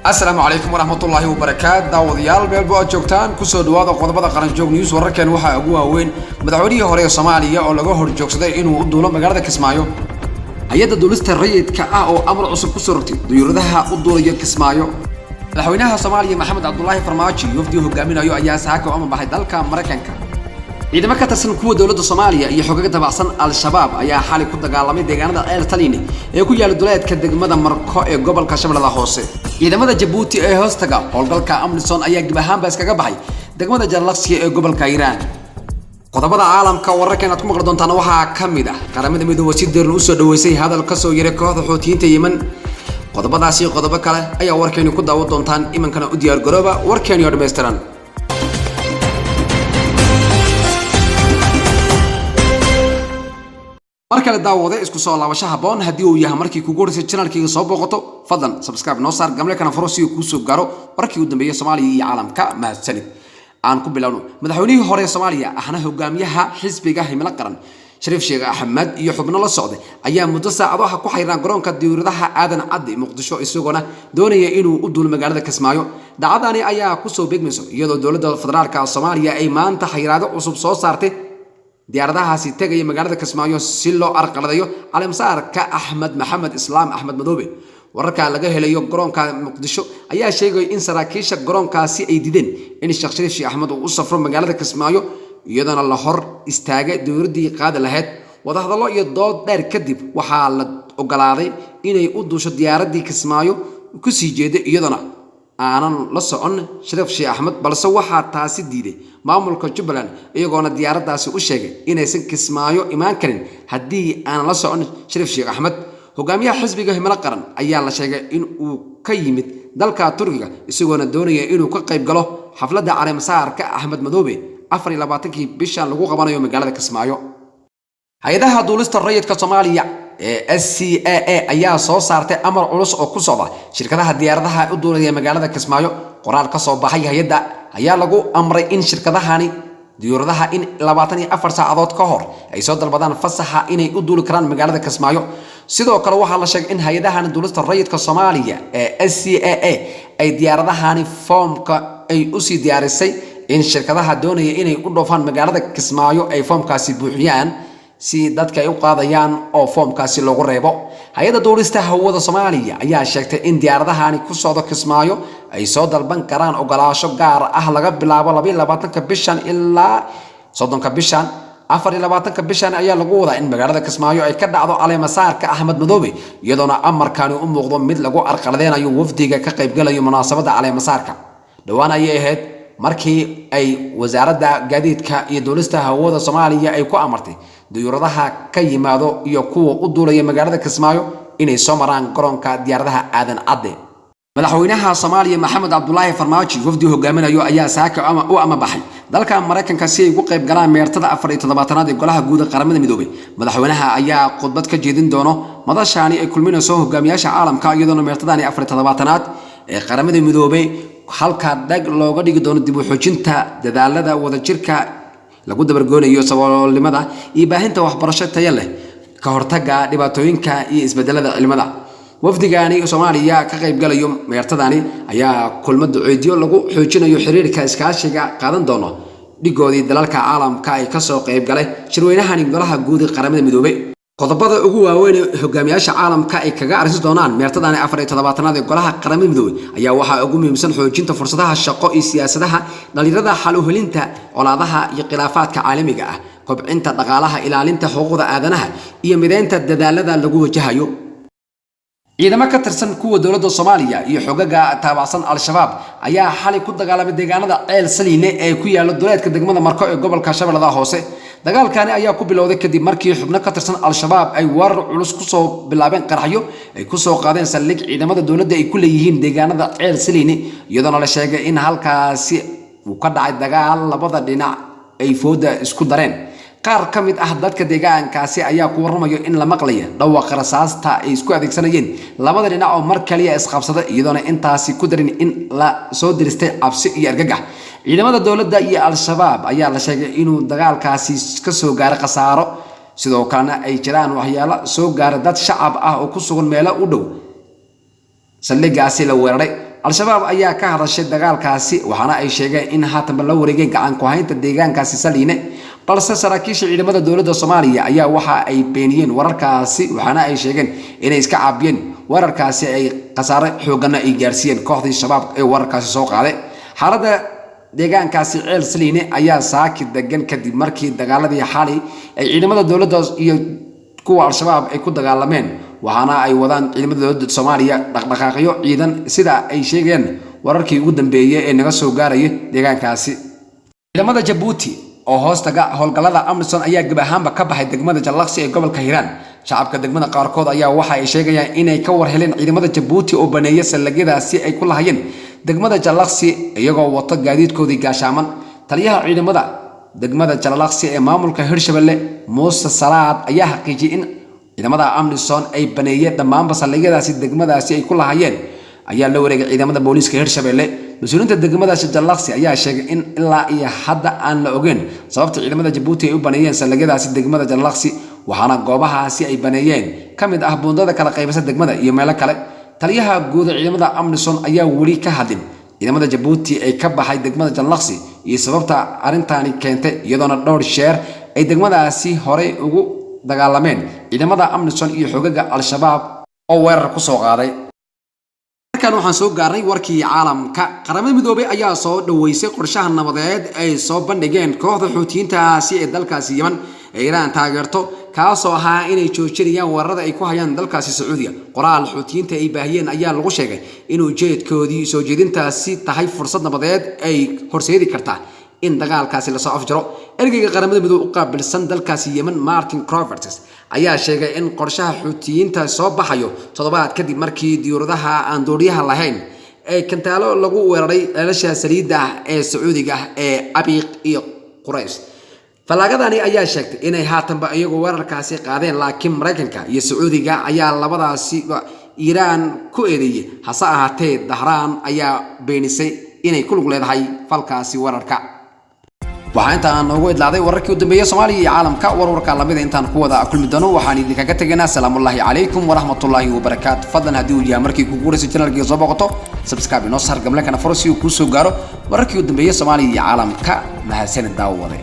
السلام عليكم ورحمة الله وبركاته داوديال ميلبو joogtaan kusoo dhawaada qodobada qaran joog news wararkan waxa ugu waaweyn madaxweynihii hore Soomaaliya oo laga hor joogsaday inuu u duulo magaalada Kismaayo hay'adda duulista rayidka ah oo amar cusub ku soo rogtay diyuuradaha u duulaya Kismaayo madaxweynaha Soomaaliya Maxamed Cabdullaahi Farmaajo wafdi hogaaminayo ayaa saaka u baxay dalka Mareykanka ciidamada ka tirsan kuwa dawladda Soomaaliya iyo xogaga tabacsan al-shabaab ayaa xalay ku dagaalamay deegaanada El Taliini ee ku yaala duleedka degmada Marko ee gobolka Shabeellaha Hoose ciidamada Djibouti ee hoostaga howlgalka Amnisoon ayaa dib ahaan ba iskaga baxay degmada Jalaaqsi ee gobolka Hiiraan qodobada caalamka wararkan aad ku maqli doontaan waxaa kamid ah qaramada midoobay si deer u soo dhaweysay hadal ka soo yaray kooxda Xuutiyiinta Yemen qodobadaasi qodobo kale ayaa warkeenu ku daawan doontaan imankana u diyaar garooba warkeenu dhameystiran markale daawada isku soo laabasho haboon hadii uu yahay markii kugu horeysay channelkayga soo booqato fadlan subscribe noo saar gamle kana furo si uu ku soo gaaro warkii u dambeeyay Soomaaliya iyo caalamka mahadsanid aan ku bilowno madaxweynihii hore Soomaaliya ahna hogaamiyaha xisbiga Himilo Qaran Shariif Sheekh Axmed iyo xubno la socday ayaa muddo saacado ku xirnaa garoonka diyaaradaha Aadan Cadde Muqdisho isagoo doonaya inuu u duulo magaalada Kismaayo dhacdani ayaa ku soo beegmayso iyadoo dawladda federaalka Soomaaliya ay maanta xayiraado cusub soo saartay diyaaradahaasi tagay magaalada Kismaayo si loo arqaladayo caleemasaarka Axmed Maxamed Islaam Axmed Madoobe wararka laga helayo garoonka Muqdisho ayaa sheegay in saraakiisha garoonkaasi ay dideen in Sheekh Shariif Axmed uu u safro magaalada Kismaayo iyadana la hor istaagay dawladdii qaad lahayd wadahadalo iyo dood dheer kadib waxaa la ogolaaday inay u duusho diyaaradii Kismaayo ku sii jeeday iyadana aanan la socon Shariif Sheekh Axmed balse waxa taasi diiday maamulka Jubbaland iyagoona diyaaradaasi u sheegay inaysan Kismaayo imaan karin hadii aan la socon Shariif Sheekh Axmed hogaamiyaha xisbiga Himilo Qaran ayaa la sheegay in uu ka yimid dalka Turkiga isagoona doonaya inuu ka qayb galo xafladda caleemasaarka Axmed Madoobe 24kii bishan lagu qabanayo magaalada Kismaayo hay'adaha duulista rayidka Soomaaliya SCAA ayaa soo saartay amar culus oo ku socda shirkadaha diyaaradaha u duulaya magaalada Kismaayo qoraal ka soo baxay hay'adda ayaa lagu amray in shirkadahani diyaaradaha in 24 saacadood ka hor ay soo dalbadaan fasaxa inay u duuli karaan magaalada Kismaayo sidoo kale waxa la sheegay in hay'adahan duulista rayidka Soomaaliya SCAA ay diyaaradahani foomka ay u sii diyaarisay in shirkadaha doonaya inay u dhoofaan magaalada Kismaayo ay foomkaasi buuxiyaan si dadka ay u qaadayaan oo foomkaasi loogu reebo hay'adda duulista hawada Soomaaliya ayaa sheegtay in diyaaradahani ku socdo Kismaayo ay soo dalban karaan ogolaasho gaar ah laga bilaabo 22ka bishan ilaa 30ka bishan 24ka bishan ayaa lagu wadaa in magaalada Kismaayo ay ka dhacdo caleemasaarka Axmed Madoobe iyadoona amarkani u muuqdo mid lagu arqaladeynayo wafdiga ka qayb galayo munaasabada caleemasaarka dhawaan ay ahayd markii ay wasaaradda gaadiidka iyo duulista hawada Soomaaliya ay ku amartay diyaaradaha ka yimaado iyo kuwa u duulaya magaalada Kismaayo inay soo maraan garoonka diyaaradaha Aadan Cadde madaxweynaha Soomaaliya Maxamed Cabdullaahi Farmaajo wafdi hogaaminayo ayaa saaka ama baxay dalka Mareykanka si ay ugu qayb galaan meertada 47aad ee golaha guud ee qaramada midoobay madaxweynaha ayaa khudbad ka jeedin doono madashaani ay kulminayso hogaamiyaasha caalamka iyadoo meertadani 47aad ee qaramada midoobay halka dhag looga dhigi doono dib u xoojinta dadaalada wadajirka lagu dabargoonayo saboolnimada iyo baahinta waxbarasho tayo leh ka hortagga dhibaatooyinka iyo isbedelada cilmiga wafdigani Soomaaliya ka qayb galayo meertadani ayaa kulmad duceediyo lagu xoojinayo xiriirka iskaashiga qaadan doono dhigoodii dalalka caalamka ay ka soo qayb galay shirweynahan golaha guud ee qaramada midoobay qodobada ugu waaweyn hogaamiyaasha caalamka ay kaga arsi doonaan meertadani 47aad ee golaha qaramada midoobay ayaa waxa ugu muhiimsan xoojinta fursadaha shaqo iyo siyaasadaha dhalinyarada xal u helinta colaadaha iyo khilaafaadka caalamiga ah kobcinta dhaqaalaha ilaalinta xuquuqda aadanaha iyo mideynta dadaalada lagu wajahayo ciidamada ka tirsan kuwa dawladda Soomaaliya iyo xogaga taabacsan al-shabaab ayaa xalay ku dagaalamay deegaanada Ceel Saliine ee ku yaala duleedka degmada Marko ee gobolka Shabeellaha Hoose dagaalkani ayaa ku bilowday kadib markii xubno ka tirsan al-shabaab ay weerar culus ku soo bilaabeen qaraxyo ay ku soo qaadeen saldhig ciidamada dawladda ay ku leeyihiin deegaanada Ceel Saliine iyadoo la sheegay in halkaasi uu ka dhacay dagaal labada dhinac ay fooda isku dareen qaar ka mid ah dadka deegaankaasi ayaa ku waramayo in la maqlayo dhawaaqa rasaasta ay isku adeegsanayeen labada dhinac oo mar kaliya isqabsada iyadoona intaasi ku darin in la soo diristay cabsi iyo argagax ciidamada dawladda iyo al-shabaab ayaa la sheegay inuu dagaalkaasi ka soo gaaray khasaaro sidoo kalena ay jiraan waxyaalo soo gaaray dad shacab ah oo ku sugan meelo u dhow saldhigaasi la weeraray al-shabaab ayaa ka hadashay dagaalkaasi waxaana ay sheegeen in haatan la wareegay gacan ku haynta deegaankaasi Saliine balse saraakiisha ciidamada dowladda Soomaaliya ayaa waxa ay beeniyeen wararkaasi waxaana ay sheegeen inay iska caabiyeen wararkaasi ay qasaare xoogana ay gaarsiiyeen kooxdii shabaab ee wararkaasi soo qaaday xaaladda deegaankaasi ceel Saliine ayaa saaki degan kadib markii dagaaladii xalay ay ciidamada dowladda iyo kuwa al-shabaab ay ku dagaalameen waxaana ay wadaan ciidamada dowladda Soomaaliya dhaqdhaqaaqyo ciidan sida ay sheegeen wararkii ugu dambeeyay ee naga soo gaaray deegaankaasi ciidamada Djibouti oo hoostaga howlgallada Amazon ayaa gab ahaanba ka baxay degmada Jallaqsi ee gobolka Hiiraan shacabka degmada qaarkood ayaa waxa ay sheegayaan inay ka war heleen ciidamada Djibouti oo baneeyay salagyadaasi ay ku lahayeen degmada Jallaqsi iyagoo wato gaadiidkoodii gaashaaman taliyaha ciidamada degmada Jallaqsi ee maamulka Hirshabelle Muuse Salaad ayaa xaqiijiyay in ciidamada Amazon ay baneeyeen dhammaan salagyadaasi degmadaasi ay ku lahayeen ayaa la wareegay ciidamada booliiska Hirshabelle مسؤولين الدجمة جلقسي أيها شيء إن إلا حدا أن لأوجين صابت علماء جيبوتي بنيين سلجدا سيد الدجمة جلقسي وحنا جوابها سي أي بنيين كم إذا أحبون ذا كلا قيمة الدجمة يملك كلا تريها جود علماء أمنسون أيها ولي كهدم علماء جيبوتي أي كب حي الدجمة جلقسي يسببت أرنتاني كنت يدون الدور الشهر أي دجمة سي هري وجو دجالمين علماء أمنسون يحوجج على الشباب أو ورق صغاري كانوا حنسوق قارني وركي عالم كقرامة مدوبة أيها صود ويسق قرشها النبضات أي صوب بندقين كوخ حوتين تاسي الدلكاسي يمن إيران تاجرتو كاسوها إني تشوشريا ورد أيكوها ين دلكاسي السعودية قراء الحوتين تأي باهيين أيها الغشة إنه جيد كودي سوجدين تاسي تحي فرصة نبضات أي هرسيدي كرتا إن دقال كاسي لصاف جرو إرجع قرامة مدو قابل سند دلكاسي يمن مارتن كروفرتس ayaa sheegay in qorshaha xuutiyiinta soo baxayo toddobaad kadib markii diyaaradaha aan dooriyaha lahayn ay kantaalo lagu weeraray ceelasha saliidda ee Sacuudiga ee Abiq iyo Quraysh falaagadani ayaa sheegtay inay haatanba iyagu weerarkaasi qaadeen laakiin Mareykanka iyo Sacuudiga ayaa labadaasi Iiraan ku eedeeyay hase ahaatee Dahraan ayaa beenisay inay ku lug leedahay falkaasi weerarka waxaan intaan ugu idlaaday wararkii u dambeeyay Soomaaliya iyo caalamka wararka lamida intaan ku wada kulmi doono waxaan idinkaga tagnaa salaamu alaykum wa rahmatullahi wa barakaatuh fadlan hadii uu yahay markii ku guuraysan channelka soo boqoto subscribe inoo saar gamle kana furo si uu ku soo gaaro wararkii u dambeeyay Soomaaliya iyo caalamka mahadsanid daawade